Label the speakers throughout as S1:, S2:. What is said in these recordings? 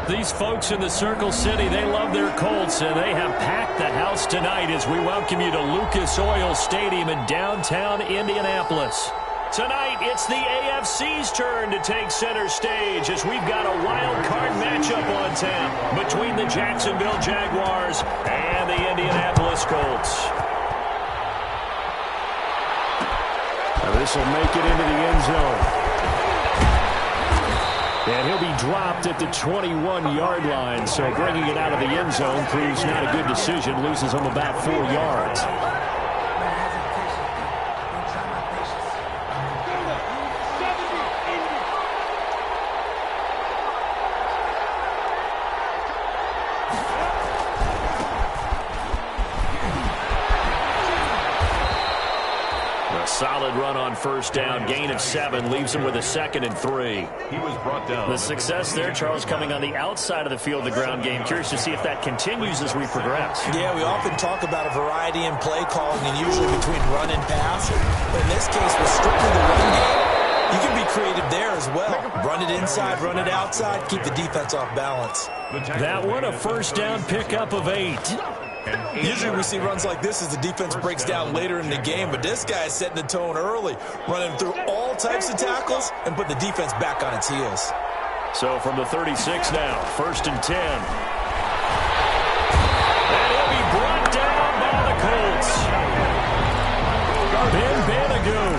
S1: These folks in the Circle City, they love their Colts, and they have packed the house tonight as we welcome you to Lucas Oil Stadium in downtown Indianapolis. Tonight, it's the AFC's turn to take center stage as we've got a wild card matchup on tap between the Jacksonville Jaguars and the Indianapolis Colts.
S2: Now this will make it into the end zone. And he'll be dropped at the 21-yard line, so bringing it out of the end zone proves not a good decision. Loses him about 4 yards.
S1: Solid run on first down. Gain of 7 leaves him with a 2nd and 3.
S3: He was brought down.
S1: The success there, Charles, coming on the outside of the field, the ground game. Curious to see if that continues as we progress.
S4: Yeah, we often talk about a variety in play calling and usually between run and pass. But in this case, with strictly the run game, you can be creative there as well. Run it inside, run it outside, keep the defense off balance.
S1: That one, a first down pickup of 8.
S4: Usually we see runs like this as the defense breaks down later in the game, but this guy is setting the tone early, running through all types of tackles and putting the defense back on its heels.
S1: So from the 36 now, 1st and 10. And he'll be brought down by the Colts. Ben Banagoo,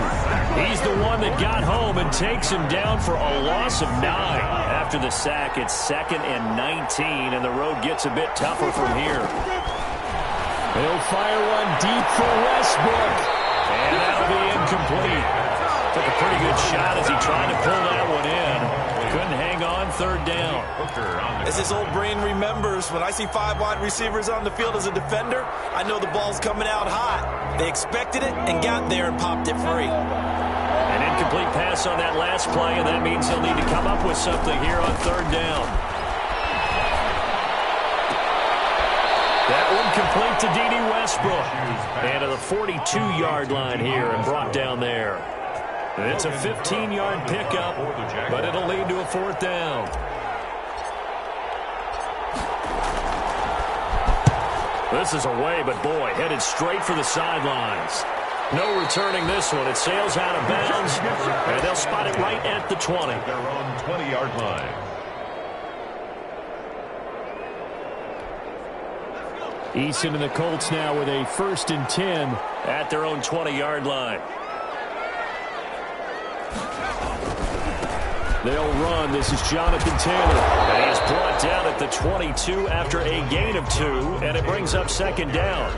S1: he's the one that got home and takes him down for a loss of 9. After the sack, it's 2nd and 19, and the road gets a bit tougher from here.
S2: He'll fire one deep for Westbrook.
S1: And that'll be incomplete. Took a pretty good shot as he tried to pull that one in. Couldn't hang on 3rd down.
S4: As his old brain remembers, when I see 5 wide receivers on the field as a defender, I know the ball's coming out hot. They expected it and got there and popped it free.
S1: An incomplete pass on that last play, and that means he'll need to come up with something here on 3rd down. That one complete to D.D. Westbrook. And to the 42-yard line here and brought down there. It's a 15-yard pickup, but it'll lead to a 4th down. This is away, but boy, headed straight for the sidelines. No returning this one. It sails out of bounds, and they'll spot it right at the 20.
S3: Their own 20-yard line.
S2: Eason and the Colts now with a 1st and 10
S1: at their own 20-yard line.
S2: They'll run. This is Jonathan Taylor.
S1: And he is brought down at the 22 after a gain of 2, and it brings up 2nd down.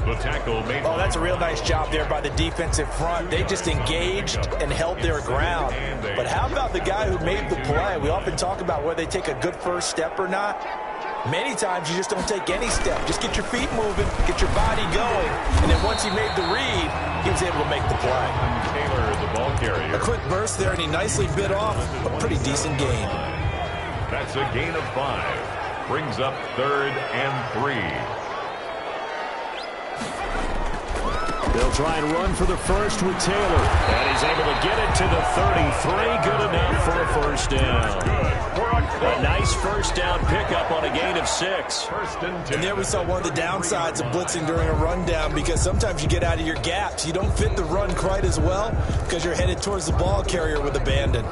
S3: The tackle made.
S4: Oh, that's a real nice job there by the defensive front. They just engaged and held their ground. But how about the guy who made the play? We often talk about whether they take a good first step or not. Many times you just don't take any step. Just get your feet moving, get your body going, and then once he made the read, he was able to make the play.
S3: Taylor, the ball carrier.
S4: A quick burst there, and he nicely bit off a pretty decent gain.
S3: That's a gain of 5. Brings up 3rd and 3.
S2: They'll try and run for the first with Taylor.
S1: And he's able to get it to the 33. Good enough for a 1st down. A nice 1st down pickup on a gain of 6.
S3: 1st and 10.
S4: And there we saw one of the downsides of blitzing during a rundown, because sometimes you get out of your gaps. You don't fit the run quite as well because you're headed towards the ball carrier with abandon.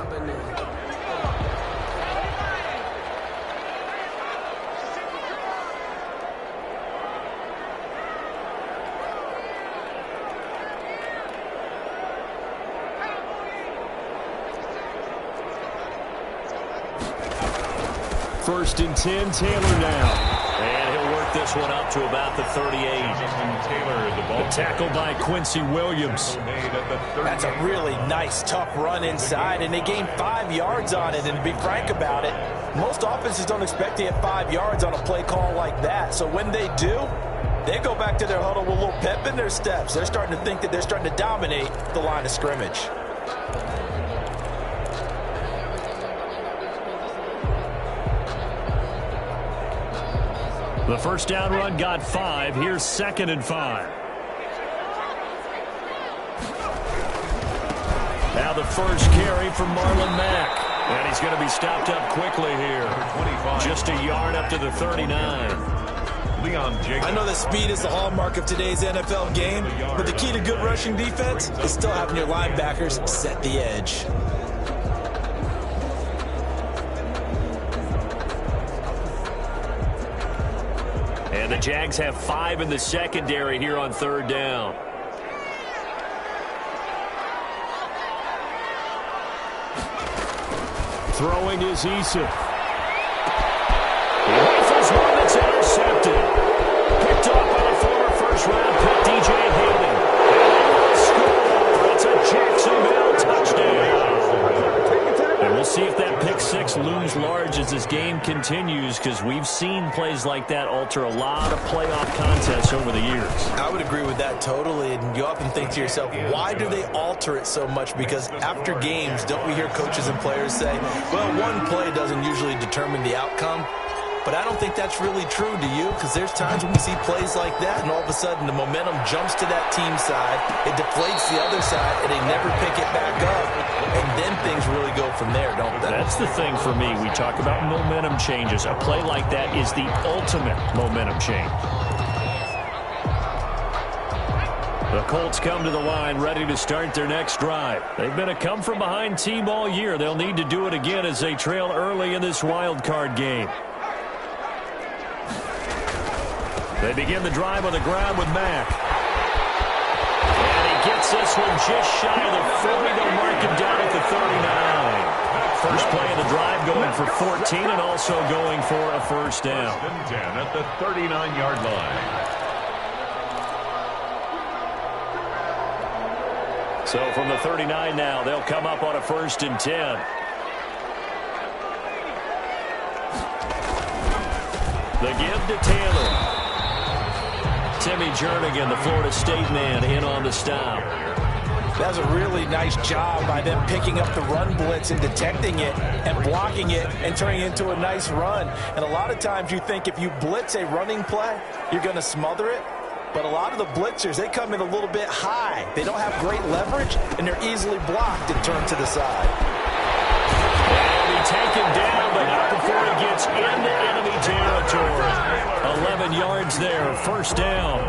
S2: First and 10, Taylor now.
S1: And he'll work this one up to about the 38.
S3: Taylor, the ball.
S1: The tackle by Quincy Williams.
S4: That's a really nice, tough run inside, and they gained 5 yards on it. And to be frank about it, most offenses don't expect to get 5 yards on a play call like that. So when they do, they go back to their huddle with a little pep in their steps. They're starting to think that they're starting to dominate the line of scrimmage.
S1: The 1st down run got 5. Here's 2nd and 5. Now the first carry from Marlon Mack. And he's going to be stopped up quickly here. Just a yard up to the 39.
S4: I know that speed is the hallmark of today's NFL game, but the key to good rushing defense is still having your linebackers set the edge.
S1: And the Jags have 5 in the secondary here on 3rd down.
S2: Throwing is Issa.
S1: He rifles one that's intercepted. Picked up by the former first-round pick, DJ Hayden. And they will score. It's a Jacksonville touchdown. And we'll see if that pick six looms large as this game continues, because we've seen plays like that alter a lot of playoff contests over the years.
S4: I would agree with that totally, and you often think to yourself, why do they alter it so much? Because after games, don't we hear coaches and players say, well, one play doesn't usually determine the outcome? But I don't think that's really true, do you? Because there's times when we see plays like that, and all of a sudden the momentum jumps to that team side, it deflates the other side, and they never pick it back up. And then things really go from there, don't they?
S1: That's the thing for me. We talk about momentum changes. A play like that is the ultimate momentum change. The Colts come to the line ready to start their next drive. They've been a come-from-behind team all year. They'll need to do it again as they trail early in this wild card game. They begin the drive on the ground with Mack. And he gets this one just shy of the 40. They'll mark him down at the 39. First play of the drive going for 14 and also going for a first down.
S3: 10 at the 39-yard line.
S1: So from the 39 now, they'll come up on a 1st and 10. The give to Taylor. Timmy Jernigan, the Florida State man, in on the stop.
S4: That was a really nice job by them picking up the run blitz and detecting it and blocking it and turning it into a nice run. And a lot of times you think if you blitz a running play, you're going to smother it. But a lot of the blitzers, they come in a little bit high. They don't have great leverage, and they're easily blocked and turned to the side.
S1: And he taken down, but not before he gets into enemy territory. 11 yards there, first down.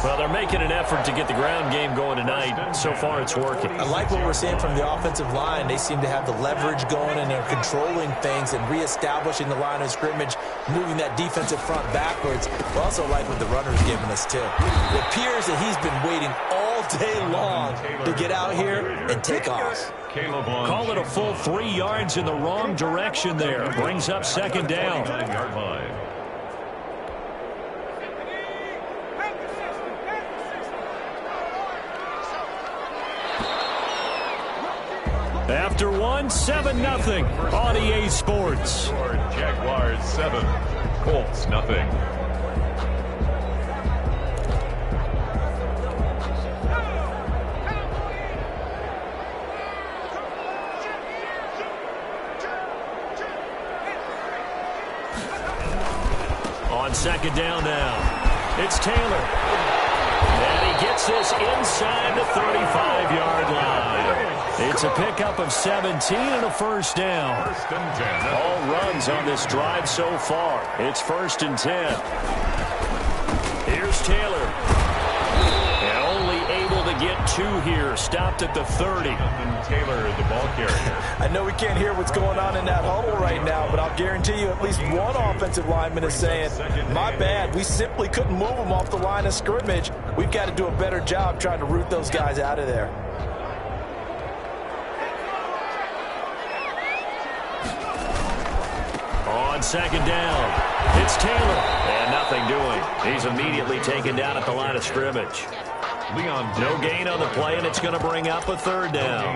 S1: Well, they're making an effort to get the ground game going tonight. So far, it's working.
S4: I like what we're seeing from the offensive line. They seem to have the leverage going, and they're controlling things and reestablishing the line of scrimmage, moving that defensive front backwards. We also like what the runner's giving us, too. It appears that he's been waiting all day long to get out here and take off.
S1: Call it a full 3 yards in the wrong direction there. Brings up 2nd down. After one, 7-0 on EA Sports.
S3: Jaguars 7, Colts 0.
S1: On 2nd down now, it's Taylor. And he gets this inside the 35-yard line. It's a pickup of 17 and a first down.
S3: 1st and 10.
S1: All runs on this drive so far. It's 1st and 10. Here's Taylor. And only able to get 2 here. Stopped at the 30.
S3: Taylor, the ball carrier.
S4: I know we can't hear what's going on in that huddle right now, but I'll guarantee you at least one offensive lineman is saying, my bad, we simply couldn't move them off the line of scrimmage. We've got to do a better job trying to root those guys out of there.
S1: On 2nd down, it's Taylor. And nothing doing. He's immediately taken down at the line of scrimmage. No gain on the play, and it's going to bring up a 3rd down.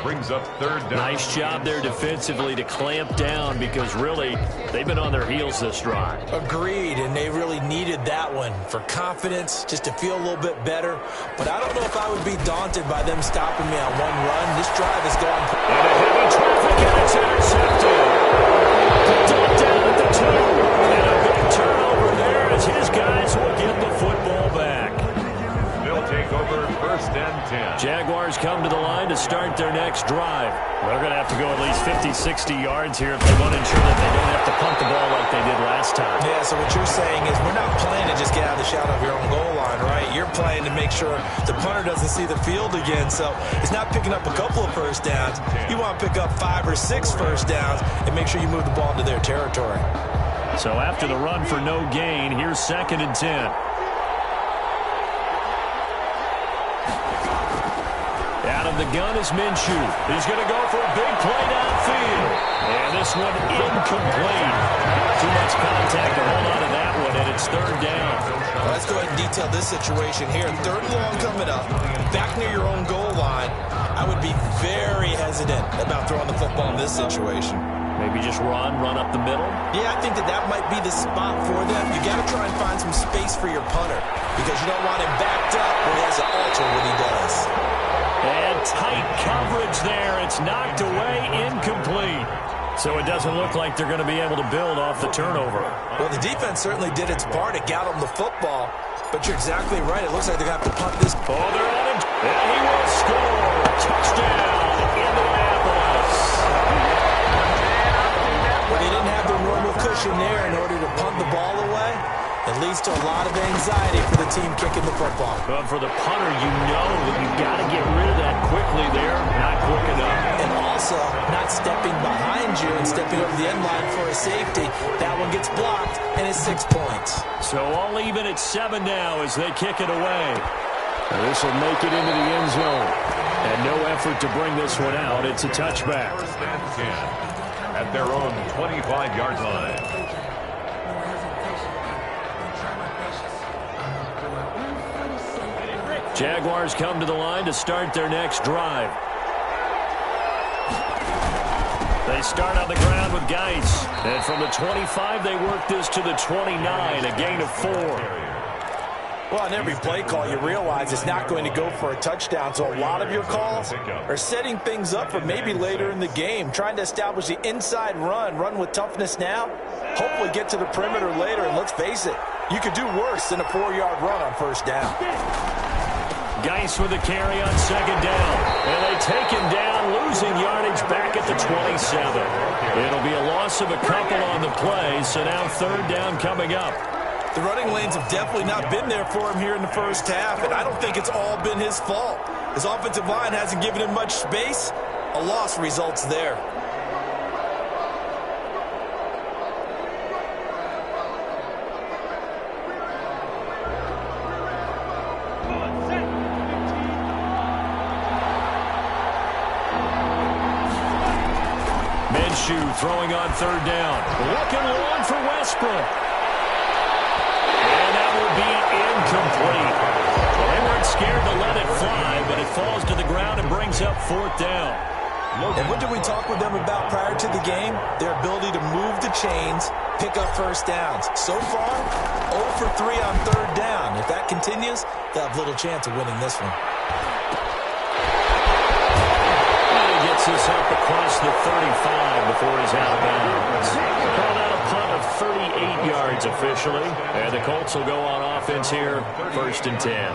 S3: Brings up 3rd down.
S1: Nice job there defensively to clamp down, because really they've been on their heels this drive.
S4: Agreed, and they really needed that one for confidence, just to feel a little bit better. But I don't know if I would be daunted by them stopping me on one run. This drive has gone.
S1: Into heavy traffic, and it's intercepted. Picked up down at the 2. And a big turnover there as his guys will get the football back.
S3: They'll take over 1st and 10.
S1: Jaguars come to the line to start their next drive. They're going to have to go at least 50, 60 yards here if they want to ensure that they don't have to punt the ball like they did last time.
S4: Yeah, so what you're saying is we're not playing to just get out of the shadow of your own goal line, right? You're playing to make sure the punter doesn't see the field again. So it's not picking up a couple of first downs. You want to pick up 5 or 6 first downs and make sure you move the ball into their territory.
S1: So after the run for no gain, here's 2nd and 10. Out of the gun is Minshew. He's going to go for a big play downfield. And this one incomplete. Too much contact to hold on to that one, and it's 3rd down.
S4: Well, let's go ahead and detail this situation here. 3rd and long coming up, back near your own goal line. I would be very hesitant about throwing the football in this situation.
S1: Maybe just run up the middle?
S4: Yeah, I think that might be the spot for them. You got to try and find some space for your punter because you don't want him backed up where he has to alter what he does.
S1: And tight coverage there. It's knocked away, incomplete. So it doesn't look like they're going to be able to build off the turnover.
S4: Well, the defense certainly did its part to get them the football, but you're exactly right. It looks like they're going to have to punt this.
S1: Oh, they're on him. And he will score. Touchdown, Indianapolis.
S4: Well, they didn't have their normal cushion there in order to punt the ball away. It leads to a lot of anxiety for the team kicking the football.
S1: But for the punter, you know that you've got to get rid of that quickly there. Not quick enough.
S4: And also, not stepping behind you and stepping over the end line for a safety. That one gets blocked, and it's 6 points.
S1: So all even at 7 now as they kick it away.
S2: This will make it into the end zone. And no effort to bring this one out. It's a touchback.
S3: 1st and 10 at their own 25-yard line.
S1: Jaguars come to the line to start their next drive. They start on the ground with Geis. And from the 25, they work this to the 29, a gain of 4.
S4: Well, on every play call, you realize it's not going to go for a touchdown. So a lot of your calls are setting things up for maybe later in the game, trying to establish the inside run with toughness now, hopefully get to the perimeter later. And let's face it, you could do worse than a 4-yard run on 1st down.
S1: Geis with a carry on 2nd down. And they take him down, losing yardage back at the 27. It'll be a loss of a couple on the play, so now 3rd down coming up.
S4: The running lanes have definitely not been there for him here in the 1st half, and I don't think it's all been his fault. His offensive line hasn't given him much space. A loss results there.
S1: Minshew throwing on 3rd down. Looking long for Westbrook. And that will be incomplete. Well, they weren't scared to let it fly, but it falls to the ground and brings up 4th down.
S4: And what did we talk with them about prior to the game? Their ability to move the chains, pick up 1st downs. So far, 0 for 3 on 3rd down. If that continues, they'll have little chance of winning this one.
S1: Gets this up across the 35 before he's out of bounds. Called out a punt of 38 yards officially. And the Colts will go on offense here, 1st and 10.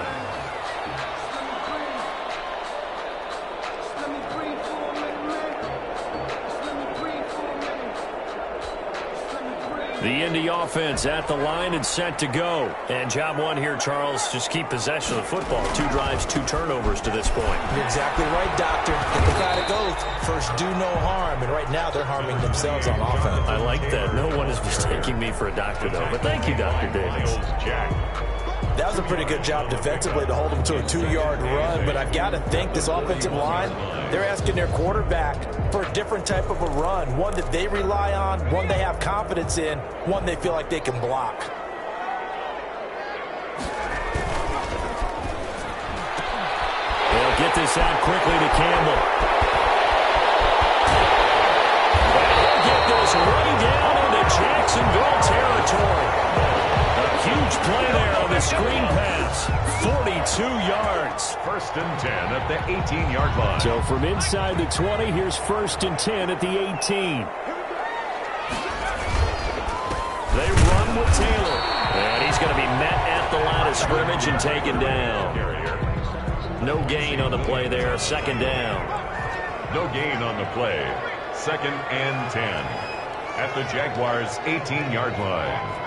S1: The Indy offense at the line and set to go. And job one here, Charles, just keep possession of the football. 2 drives, 2 turnovers to this point.
S4: You're exactly right, Doctor. Get the guy to go. First, do no harm. And right now, they're harming themselves on offense.
S1: I like that. No one is mistaking me for a doctor, though. But thank you, Dr. Davis.
S4: That was a pretty good job defensively to hold them to a 2-yard run, but I've got to think this offensive line, they're asking their quarterback for a different type of a run, one that they rely on, one they have confidence in, one they feel like they can block.
S1: They'll get this out quickly to Campbell. They'll get this way down into Jacksonville territory. A huge play there on the screen pass. 42 yards.
S3: 1st and 10 at the 18-yard line.
S2: So from inside the 20, here's 1st and 10 at the 18.
S1: They run with Taylor. And he's going to be met at the line of scrimmage and taken down. No gain on the play there. 2nd down.
S3: No gain on the play. 2nd and 10 at the Jaguars' 18-yard line.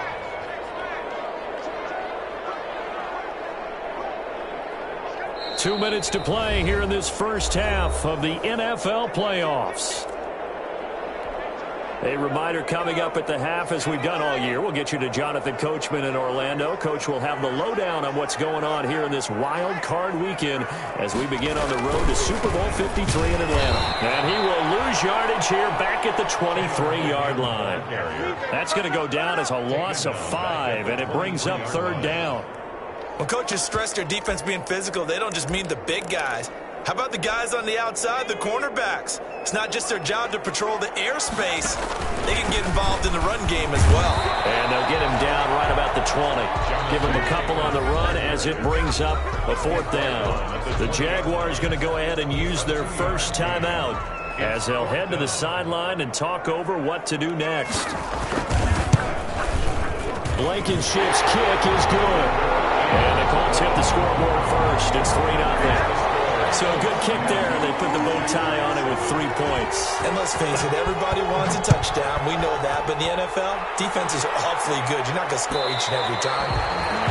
S1: Two minutes to play here in this first half of the NFL playoffs. A reminder coming up at the half, as we've done all year. We'll get you to Jonathan Coachman in Orlando. Coach will have the lowdown on what's going on here in this wild card weekend as we begin on the road to Super Bowl 53 in Atlanta. And he will lose yardage here back at the 23-yard line. That's going to go down as a loss of 5, and it brings up 3rd down.
S4: When coaches stress their defense being physical, they don't just mean the big guys. How about the guys on the outside, the cornerbacks? It's not just their job to patrol the airspace. They can get involved in the run game as well.
S1: And they'll get him down right about the 20. Give him a couple on the run as it brings up a 4th down. The Jaguars going to go ahead and use their first timeout as they'll head to the sideline and talk over what to do next. Blankenship's kick is good. And the Colts hit the scoreboard first. It's 3-0. So a good kick there. They put the bow tie on it with 3 points.
S4: And let's face it, everybody wants a touchdown. We know that. But in the NFL, defense is awfully good. You're not going to score each and every time.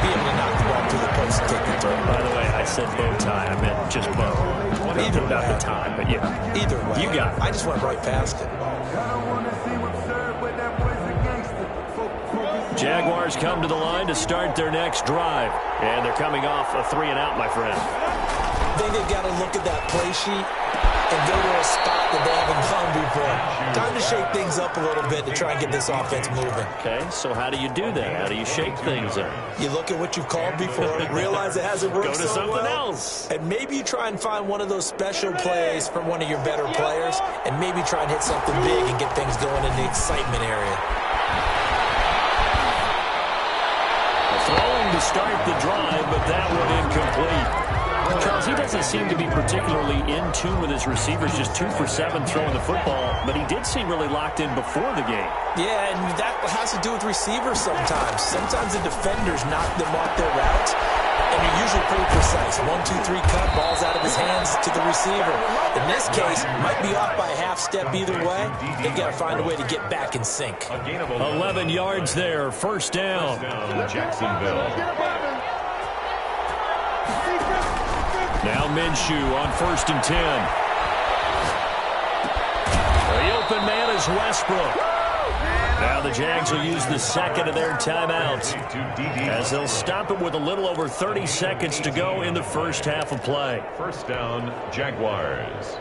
S4: Be able to knock the ball through the post and take the throw.
S1: By the way, I said bow tie. I meant just bow.
S4: Either
S1: not
S4: way.
S1: the time, but yeah.
S4: Either way.
S1: You got it.
S4: I just went right past it.
S1: Jaguars come to the line to start their next drive. And they're coming off a 3-and-out, my friend.
S4: I think they've got to look at that play sheet and go to a spot that they haven't gone before. Time to shake things up a little bit to try and get this offense moving.
S1: Okay, so how do you do that? How do you shake things up?
S4: You look at what you've called before, realize it hasn't worked
S1: Go to
S4: so
S1: something
S4: well,
S1: else.
S4: and maybe you try and find one of those special plays from one of your better players, and maybe try and hit something big and get things going in the excitement area.
S1: Throwing to start the drive, but that one incomplete. Charles, he doesn't seem to be particularly in tune with his receivers, just 2 for 7 throwing the football, but he did seem really locked in before the game.
S4: Yeah, and that has to do with receivers sometimes. Sometimes the defenders knock them off their routes, and you're usually pretty precise. 1, 2, 3 cut, balls out of his hands to the receiver. In this case, might be off by a half step either way. They've got to find a way to get back in sync.
S1: 11 yards there, 1st down.
S3: Jacksonville.
S1: Now Minshew on 1st and 10. The open man is Westbrook. Now the Jags will use the 2nd of their timeouts as they'll stop it with a little over 30 seconds to go in the first half of play.
S3: 1st down, Jaguars.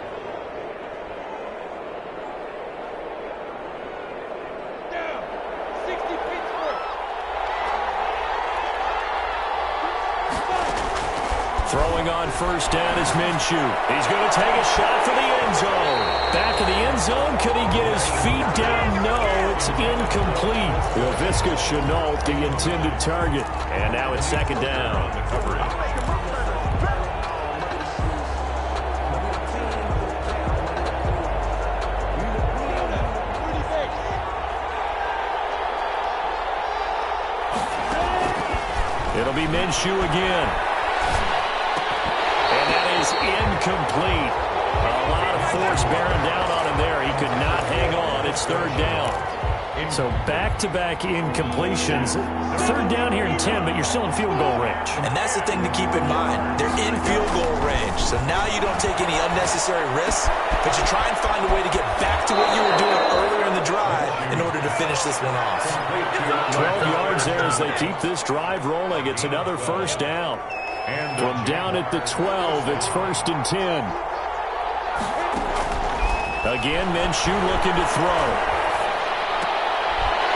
S1: Throwing on 1st down is Minshew. He's going to take a shot for the end zone. Back in the end zone. Could he get his feet down? No, it's incomplete. Laviska Shenault, the intended target. And now it's 2nd down. It'll be Minshew again. Incomplete. A lot of force bearing down on him there. He could not hang on. It's 3rd down. So back-to-back incompletions. 3rd down here in 10, but you're still in field goal range.
S4: And that's the thing to keep in mind. They're in field goal range. So now you don't take any unnecessary risks, but you try and find a way to get back to what you were doing earlier in the drive in order to finish this one off.
S1: 12 yards there as they keep this drive rolling. It's another 1st down. From down at the 12, it's 1st and 10. Again, Minshew looking to throw.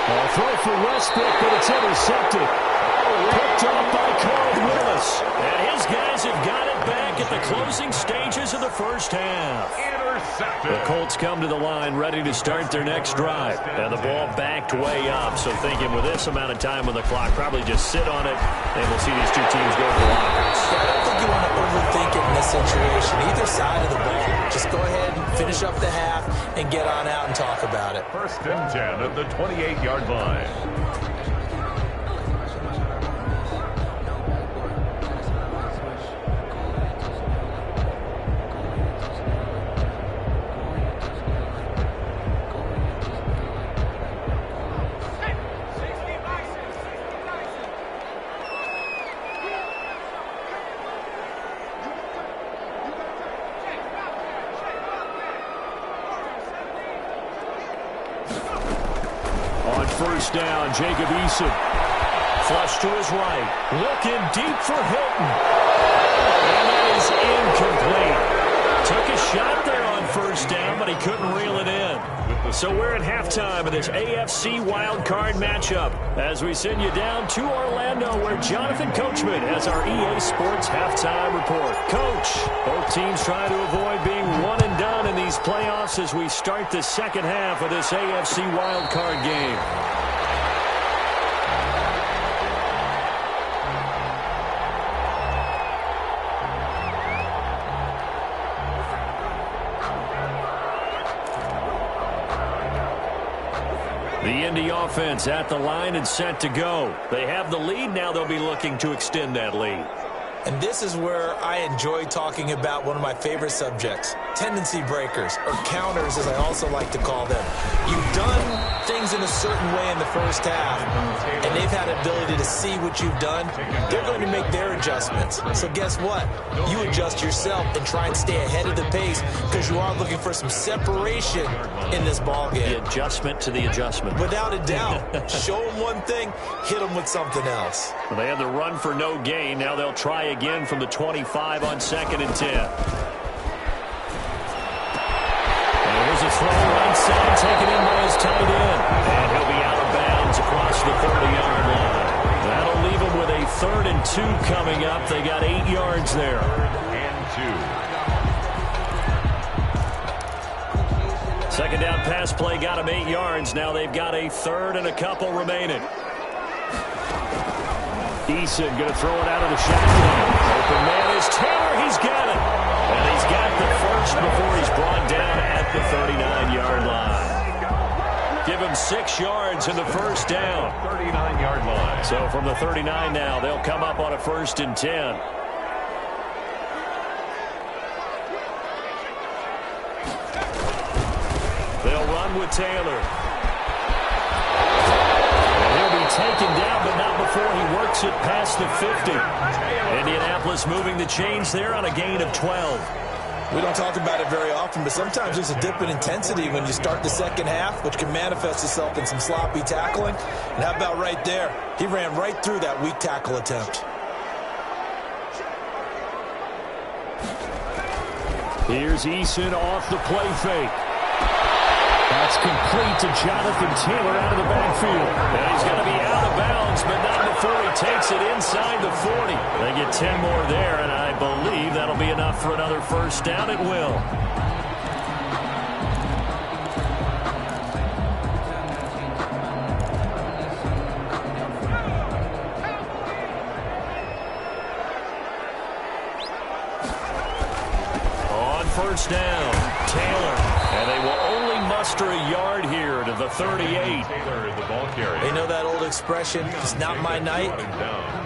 S1: A throw for Westbrook, but it's intercepted. Picked off by Carl Willis. And his guys have got it back at the closing stages of the first half. The Colts come to the line ready to start their next drive. And the ball backed way up. So thinking with this amount of time on the clock, probably just sit on it, and we'll see these two teams go to the lockers.
S4: I don't think you want to overthink it in this situation. Either side of the ball. Just go ahead and finish up the half and get on out and talk about it.
S3: 1st and 10 at the 28-yard line.
S2: first down. Jacob Eason.
S1: Flush to his right. Looking deep for Hilton. And that is incomplete. Took a shot there on first down, but he couldn't reel it in. So we're at halftime of this AFC wildcard matchup as we send you down to Orlando where Jonathan Coachman has our EA Sports halftime report. Coach, both teams trying to avoid being one and done in these playoffs as we start the second half of this AFC wildcard game. The Indy offense at the line and set to go. They have the lead. Now they'll be looking to extend that lead.
S4: And this is where I enjoy talking about one of my favorite subjects, tendency breakers, or counters as I also like to call them. You've done things in a certain way in the first half, and they've had an ability to see what you've done. They're going to make their adjustments. So guess what? You adjust yourself and try and stay ahead of the pace because you are looking for some separation in this ball game.
S1: The adjustment to the adjustment.
S4: Without a doubt. Show them one thing, hit them with something else.
S1: Well, they had the run for no gain. Now they'll try again from the 25 on 2nd and 10. And here's a throw right side, taken in by his tight end. And he'll be out of bounds across the 30-yard line. That'll leave him with a 3rd and 2 coming up. They got 8 yards there.
S3: 3rd and 2.
S1: Second down pass play got him 8 yards. Now they've got a 3rd and a couple remaining.
S2: Eason going to throw it out of the shotgun.
S1: Open man is Taylor. He's got it. And he's got the first before he's brought down at the 39-yard line. Give him 6 yards in the first down.
S3: 39-yard line.
S1: So from the 39 now, they'll come up on a 1st and 10. They'll run with Taylor. Taken down, but not before he works it past the 50. Indianapolis moving the chains there on a gain of 12.
S4: We don't talk about it very often, but sometimes there's a dip in intensity when you start the second half, which can manifest itself in some sloppy tackling. And how about right there? He ran right through that weak tackle attempt.
S2: Here's Eason off the play fake. That's complete to Jonathan Taylor out of the backfield.
S1: And he's going to be out of bounds, but not before he takes it inside the 40. They get 10 more there, and I believe that'll be enough for another first down. It will. On first down, Taylor. And they will only muster a yard here to the 38.
S3: Taylor, the ball carrier.
S4: They know that old expression, it's not my night.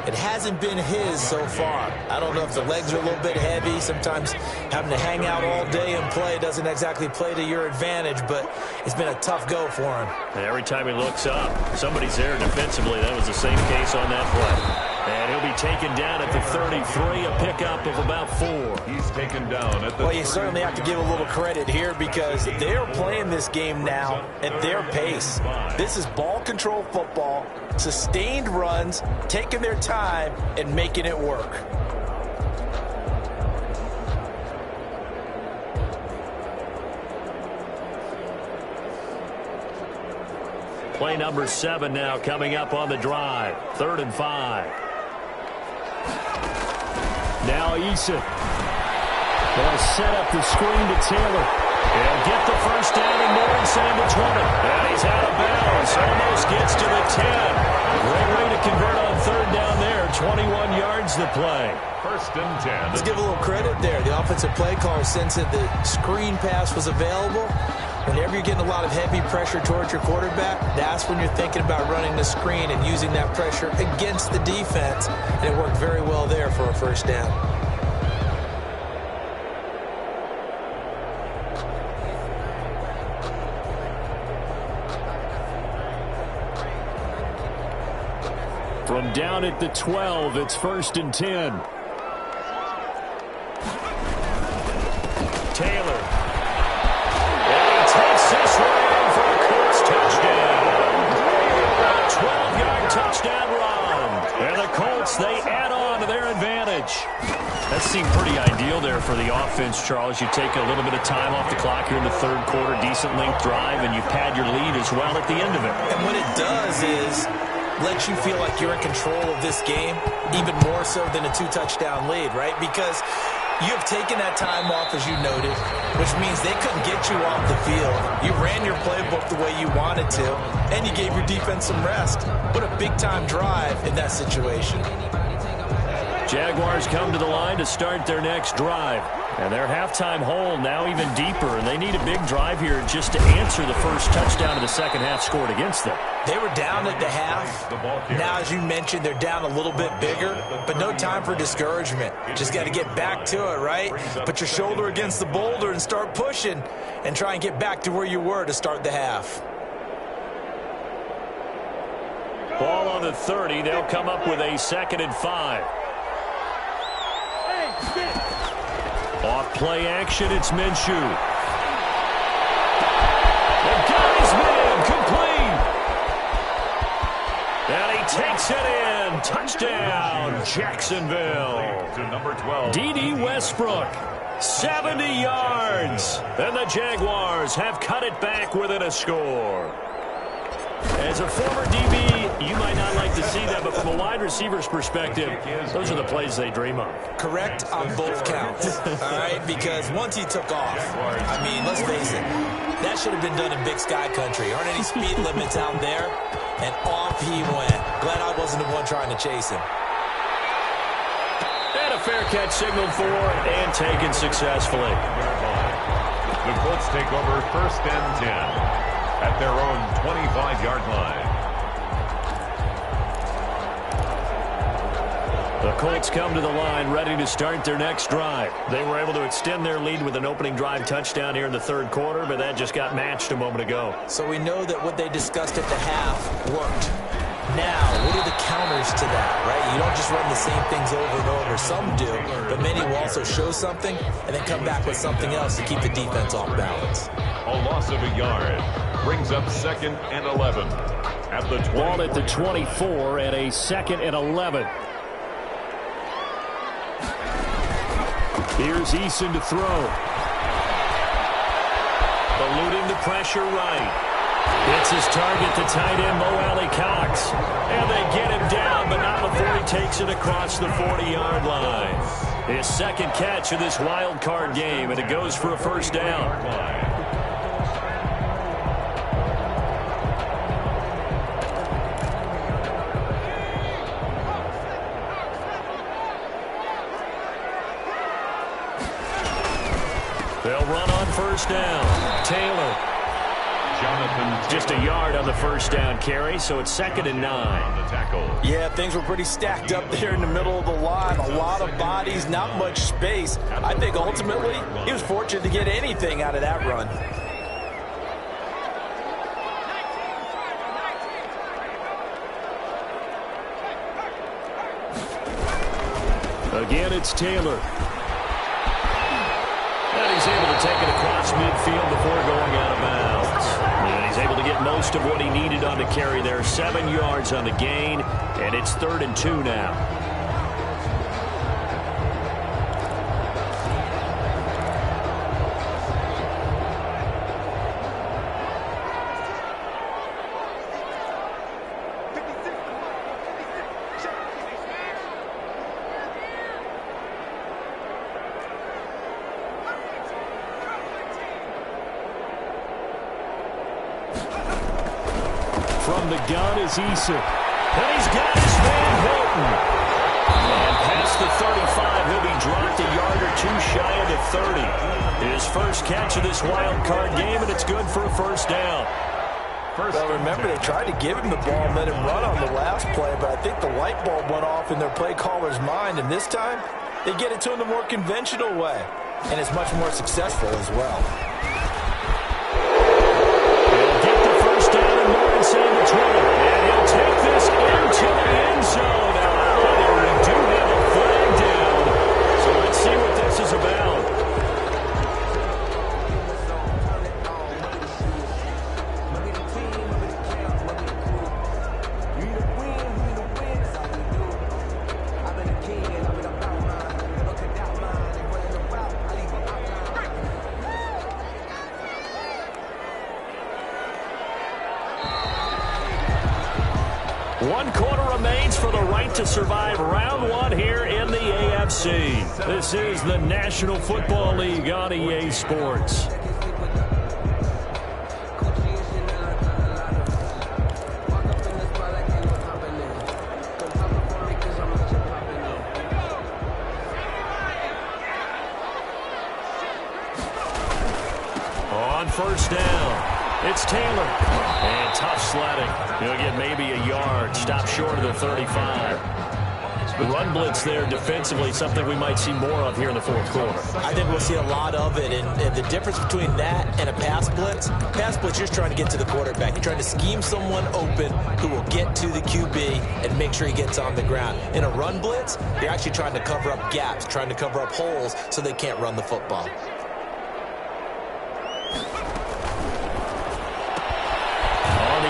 S4: It hasn't been his so far. I don't know if the legs are a little bit heavy. Sometimes having to hang out all day and play doesn't exactly play to your advantage, but it's been a tough go for him.
S1: And every time he looks up, somebody's there defensively. That was the same case on that play. And he'll be taken down at the 33, a pickup of about 4.
S3: He's taken down at the
S4: Well, you certainly have to give a little credit here because they're playing this game now at their pace. This is ball control football, sustained runs, taking their time and making it work.
S1: Play number 7 now coming up on the drive. 3rd and 5.
S2: Now Eason. They'll set up the screen to Taylor.
S1: He'll get the first down and more inside the 20. And he's out of bounds. Almost gets to the 10. Great way to convert on 3rd down there. 21 yards the play.
S3: 1st and 10.
S4: Let's give a little credit there. The offensive play caller sensed that the screen pass was available. Whenever you're getting a lot of heavy pressure towards your quarterback, that's when you're thinking about running the screen and using that pressure against the defense. And it worked very well there for a first down.
S2: From down at the 12, it's 1st and 10.
S1: Taylor. And he takes this one for a Colts touchdown. touchdown run. And the Colts, they add on to their advantage. That seemed pretty ideal there for the offense, Charles. You take a little bit of time off the clock here in the third quarter, decent length drive, and you pad your lead as well at the end of it.
S4: And what it does is let you feel like you're in control of this game, even more so than a 2-touchdown lead, right? Because you have taken that time off, as you noted, which means they couldn't get you off the field. You ran your playbook the way you wanted to, and you gave your defense some rest. What a big-time drive in that situation.
S1: Jaguars come to the line to start their next drive. And their halftime hole now even deeper, and they need a big drive here just to answer the first touchdown of the second half scored against them.
S4: They were down at the half. Now, as you mentioned, they're down a little bit bigger, but no time for discouragement. Just got to get back to it, right? Put your shoulder against the boulder and start pushing and try and get back to where you were to start the half.
S1: Ball on the 30. They'll come up with a 2nd and 5. Off play action, it's Minshew. The guy's man, complete. And he takes it in. Touchdown, Jacksonville.
S3: To number 12.
S1: D.D. Westbrook, 70 yards. And the Jaguars have cut it back within a score. As a former DB, you might not like to see that, but from a wide receiver's perspective, those are the plays they dream of.
S4: Correct on both counts, all right? Because once he took off, I mean, let's face it, that should have been done in Big Sky Country. Aren't any speed limits out there? And off he went. Glad I wasn't the one trying to chase him.
S1: And a fair catch signaled for and taken successfully.
S3: The Colts take over 1st and 10. At their own 25-yard line.
S1: The Colts come to the line ready to start their next drive. They were able to extend their lead with an opening drive touchdown here in the third quarter, but that just got matched a moment ago.
S4: So we know that what they discussed at the half worked. Now, what are the counters to that, right? You don't just run the same things over and over. Some do, but many will also show something and then come back with something else to keep the defense off balance.
S3: A loss of a yard brings up 2nd and 11. At the 20.
S1: Ball at the 24 and a 2nd and 11. Here's Eason to throw. Eluding the pressure right. It's his target, the tight end, Mo Alley Cox. And they get him down, but not before he takes it across the 40-yard line. His 2nd catch of this wild card game, and it goes for a 1st down. They'll run on 1st down. Taylor. Just a yard on the 1st down carry, so it's 2nd and 9.
S3: On the tackle.
S4: Yeah, things were pretty stacked up there in the middle of the line. A lot of bodies, not much space. I think ultimately he was fortunate to get anything out of that run.
S1: Again, it's Taylor. And he's able to take it across midfield before going out of bounds. And he's able to get most of what he needed on the carry there. 7 yards on the gain, and it's 3rd and 2 now. From the gun is Eason. And he's got his man Hilton. And past the 35, he'll be dropped a yard or 2 shy of the 30. His first catch of this wild card game, and it's good for a 1st down.
S4: Well, remember, they tried to give him the ball and let him run on the last play, but I think the light bulb went off in their play caller's mind, and this time they get it to him the more conventional way, and it's much more successful as well.
S1: Inside the 20, and he'll take this into the end zone. We do have a flag down, so let's see what this is about. 1 quarter remains for the right to survive round 1 here in the AFC. This is the National Football League on EA Sports. On first down, it's Taylor. And tough sledding. He'll get maybe a yard, stop short of the 35. Run blitz there defensively, something we might see more of here in the fourth quarter.
S4: I think we'll see a lot of it, and the difference between that and a pass blitz, you're just trying to get to the quarterback. You're trying to scheme someone open who will get to the QB and make sure he gets on the ground. In a run blitz, you're actually trying to cover up gaps, trying to cover up holes so they can't run the football.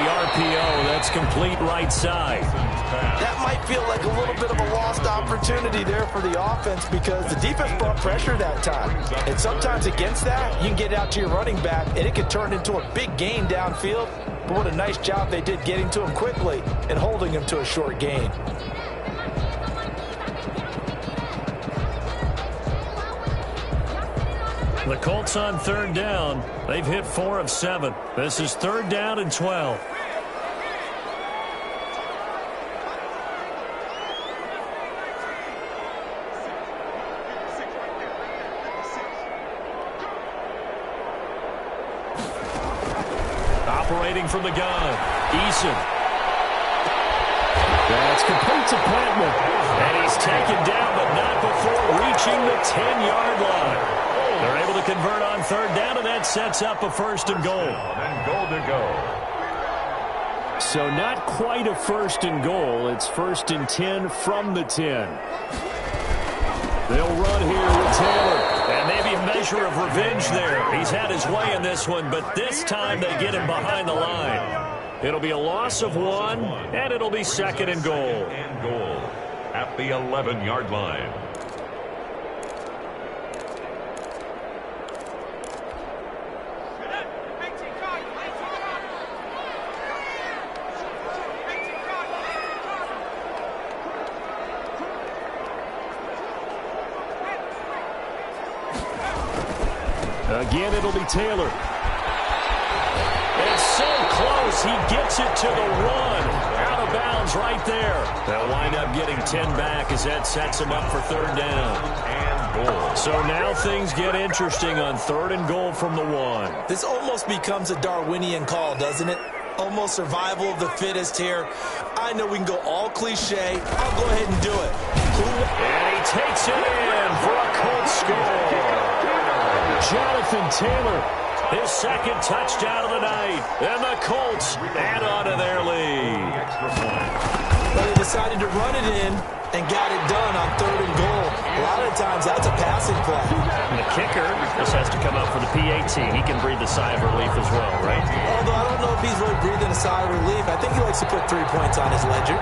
S1: RPO, that's complete right side.
S4: That might feel like a little bit of a lost opportunity there for the offense because the defense brought pressure that time. And sometimes against that, you can get out to your running back, and it can turn into a big gain downfield. But what a nice job they did getting to him quickly and holding him to a short gain.
S1: The Colts on third down. They've hit 4 of 7. This is 3rd down and 12. Operating from the gun, Eason. That's complete to Plattman. And he's taken down, but not before reaching the 10-yard line. They're able to convert on third down, and that sets up a 1st and goal.
S3: And goal to go.
S2: So not quite a 1st and goal. It's 1st and 10 from the 10. They'll run here with Taylor.
S1: And maybe a measure of revenge there. He's had his way in this one, but this time they get him behind the line. It'll be a loss of 1, and it'll be 2nd and goal.
S3: And goal at the 11-yard line.
S1: Again, it'll be Taylor. It's so close. He gets it to the run. Out of bounds right there. They'll wind up getting 10 back as that sets him up for 3rd down.
S3: And goal.
S1: So now things get interesting on 3rd and goal from the 1.
S4: This almost becomes a Darwinian call, doesn't it? Almost survival of the fittest here. I know we can go all cliche. I'll go ahead and do it.
S1: And he takes it in for a Colts score. Jonathan Taylor, his 2nd touchdown of the night, and the Colts add on to their lead.
S4: But they decided to run it in and got it done on 3rd and goal. A lot of times that's a passing play.
S1: And the kicker just has to come up for the PAT. He can breathe a sigh of relief as well, right?
S4: Although I don't know if he's really breathing a sigh of relief. I think he likes to put 3 points on his ledger.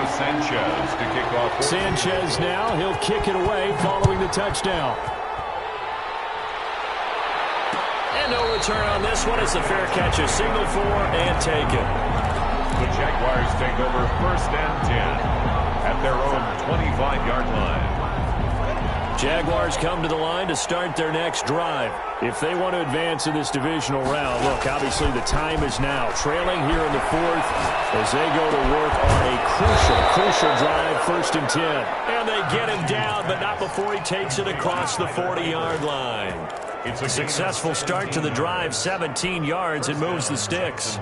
S3: Sanchez to kick off.
S2: Sanchez now, he'll kick it away following the touchdown.
S1: And no return on this one. It's a fair catch, a signal for and taken.
S3: The Jaguars take over 1st and 10 at their own 25-yard line.
S1: Jaguars come to the line to start their next drive.
S2: If they want to advance in this divisional round, look, obviously the time is now. Trailing here in the 4th as they go to work on a crucial drive, 1st and 10.
S1: And they get him down, but not before he takes it across the 40-yard line. It's a successful start to the drive, 17 yards, and moves the sticks.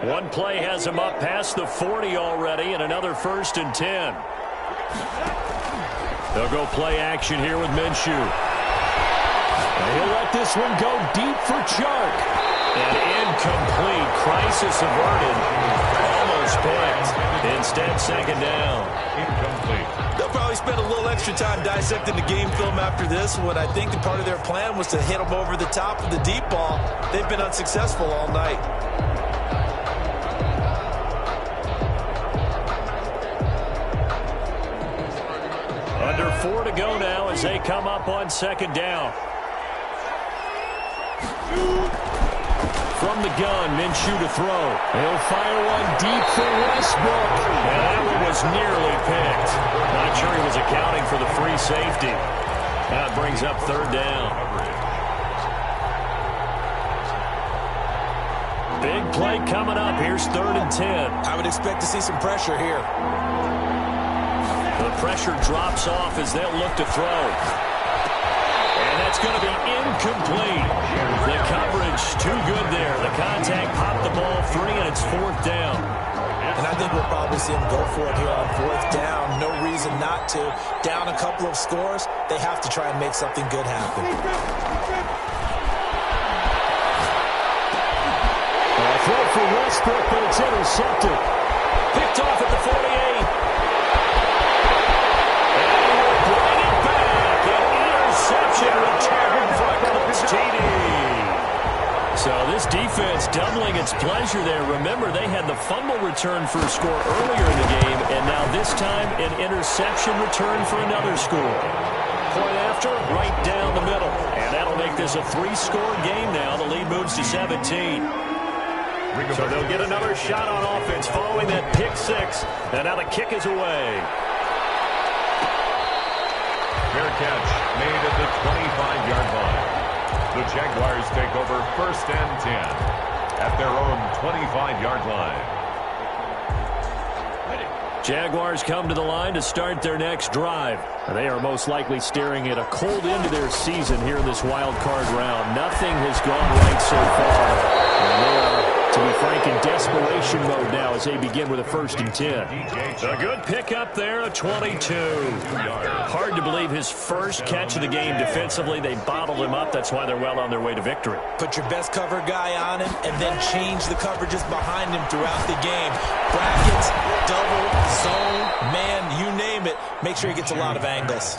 S1: One play has him up past the 40 already, and another 1st and 10. They'll go play action here with Minshew.
S2: He'll let this one go deep for Chark.
S1: And incomplete. Crisis averted. Almost picked. Instead, 2nd down.
S3: Incomplete.
S4: They'll probably spend a little extra time dissecting the game film after this one. I think the part of their plan was to hit them over the top of the deep ball. They've been unsuccessful all night.
S1: Under 4 to go now as they come up on second down. From the gun, Minshew to throw. He'll fire one deep for Westbrook. And that one was nearly picked. Not sure he was accounting for the free safety. That brings up third down. Big play coming up. Here's 3rd and 10.
S4: I would expect to see some pressure here.
S1: The pressure drops off as they'll look to throw. And that's going to be incomplete. The coverage too good there. The contact popped the ball free, and it's 4th down.
S4: And I think we'll probably see him go for it here on 4th down. No reason not to. Down a couple of scores, they have to try and make something good happen.
S2: Throw for Westbrook, but it's intercepted.
S1: Picked off at the 48. And we'll bring it back. An interception return for a Colts TD. So this defense doubling its pleasure there. Remember, they had the fumble return for a score earlier in the game, and now this time an interception return for another score. Point after, right down the middle. And that'll make this a 3-score game now. The lead moves to 17. So they'll get another shot on offense following that pick 6. And now the kick is away.
S3: Fair catch made at the 25-yard line. The Jaguars take over 1st and 10 at their own 25-yard line.
S1: Jaguars come to the line to start their next drive. They are most likely staring at a cold end to their season here in this wild card round. Nothing has gone right so far. And they are, to be frank, in desperation mode now as they begin with a 1st and 10. A good pickup there, a 22. Hard to believe his first catch of the game defensively. They bottled him up. That's why they're well on their way to victory.
S4: Put your best cover guy on him and then change the coverages behind him throughout the game. Brackets, double, zone, man, you name it. Make sure he gets a lot of angles.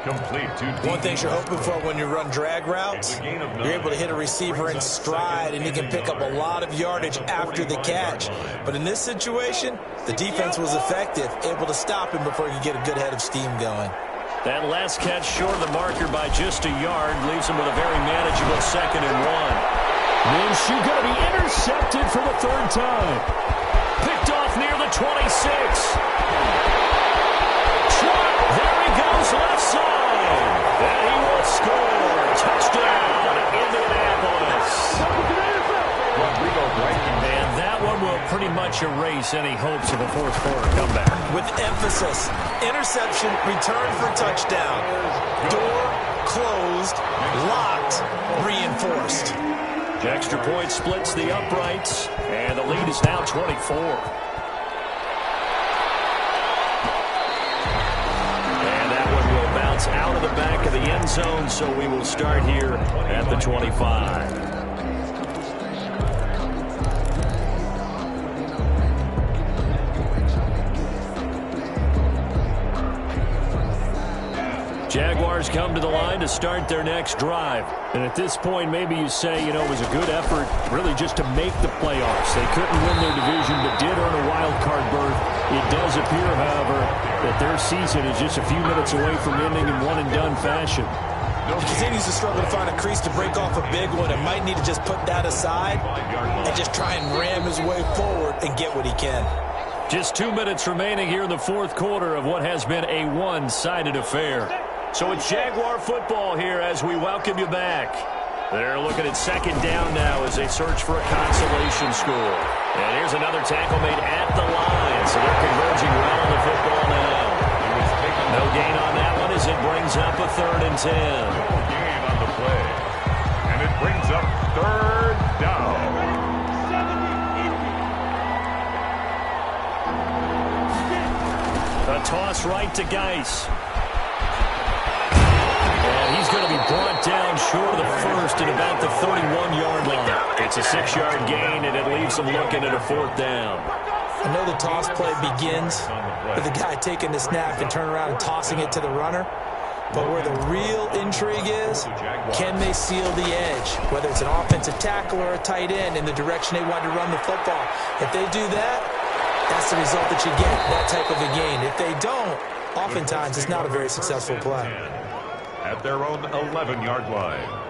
S3: Complete to
S4: One thing you're hoping for when you run drag routes, you're able to hit a receiver in stride, and he can pick up a lot of yardage after the catch. But in this situation, the defense was effective, able to stop him before he could get a good head of steam going.
S1: That last catch short of the marker by just a yard leaves him with a very manageable 2nd and 1.
S2: Minshew going to be intercepted for the 3rd time.
S1: Picked off near the 26. There he goes left side. And he will score. Touchdown, Indianapolis. And that one will pretty much erase any hopes of a 4th quarter comeback.
S4: With emphasis, interception, return for touchdown. Door closed, locked, reinforced.
S1: The extra point splits the uprights, and the lead is now 24. Out of the back of the end zone, so we will start here at the 25. Jaguars come to the line to start their next drive.
S2: And at this point, maybe you say, it was a good effort really just to make the playoffs. They couldn't win their division, but did earn a wild card berth. It does appear, however, that their season is just a few minutes away from ending in one-and-done fashion.
S4: He continues to struggle to find a crease to break off a big one and might need to just put that aside and just try and ram his way forward and get what he can.
S1: Just 2 minutes remaining here in the 4th quarter of what has been a one-sided affair. So it's Jaguar football here as we welcome you back. They're looking at 2nd down now as they search for a consolation score. And here's another tackle made at the line, so they're converging well on the football now. No gain on that one as it brings up a 3rd and 10.
S3: Gain on the play. And it brings up 3rd down.
S1: A toss right to Geis. He's going to be brought down short of the 1st at about the 31-yard line. It's a 6-yard gain, and it leaves them looking at a 4th down.
S4: I know the toss play begins with the guy taking the snap and turn around and tossing it to the runner. But where the real intrigue is, can they seal the edge? Whether it's an offensive tackle or a tight end in the direction they want to run the football. If they do that, that's the result that you get, that type of a gain. If they don't, oftentimes it's not a very successful play.
S3: At their own 11-yard line.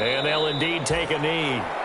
S1: And they'll indeed take a knee.